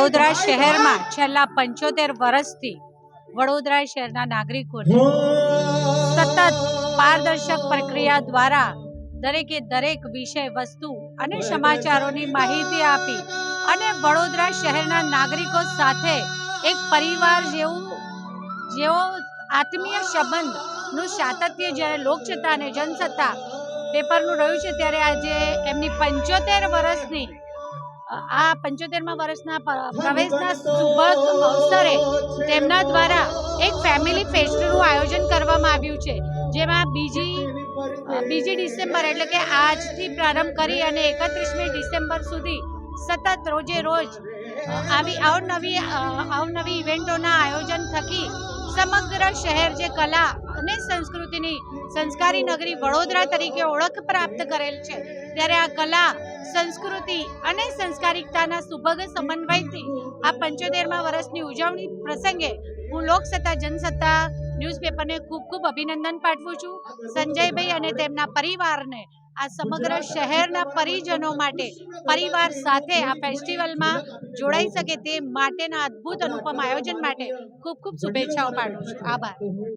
વડોદરા શહેરમાં છેલ્લા 75 વર્ષથી વડોદરા શહેરના નાગરિકોને સતત પારદર્શક પ્રક્રિયા દ્વારા દરેકે દરેક વિષય વસ્તુ અને સમાચારોની માહિતી આપી અને વડોદરા શહેરના નાગરિકો સાથે એક પરિવાર જેવો આત્મીય સંબંધનું સાતત્ય જ્યારે લોકસત્તા અને જનસત્તા પેપરનું રહ્યું છે, ત્યારે આજે એમની 75 વર્ષની આ 75મા વર્ષના પ્રવેશના શુભ અવસરે તેમના દ્વારા એક ફેમિલી ફેસ્ટનું આયોજન કરવામાં આવ્યું છે, જેમાં બીજી ડિસેમ્બર એટલે કે આજથી પ્રારંભ કરી અને 31મી ડિસેમ્બર સુધી સતત રોજે રોજ આવી અવનવી ઇવેન્ટોના આયોજન થકી સમગ્ર શહેર જે કલા અને સંસ્કૃતિની સંસ્કારી નગરી વડોદરા તરીકે ઓળખ પ્રાપ્ત કરેલ છે, ત્યારે આ કલા સંસ્કૃતિ અને સંસ્કારિકતાના સુભગ સમન્વયથી આ 75મા વર્ષની ઉજવણી પ્રસંગે હું લોકસત્તા જનસત્તા ન્યૂઝપેપરને ખૂબ ખૂબ અભિનંદન પાઠવું છું. સંજયભાઈ અને તેમના પરિવારને આ સમગ્ર શહેરના પરિજનો માટે પરિવાર સાથે આ ફેસ્ટિવલમાં જોડાઈ શકે તે માટેના અદ્ભુત અનુપમ આયોજન માટે ખૂબ ખૂબ શુભેચ્છાઓ પાઠવું છું. આભાર.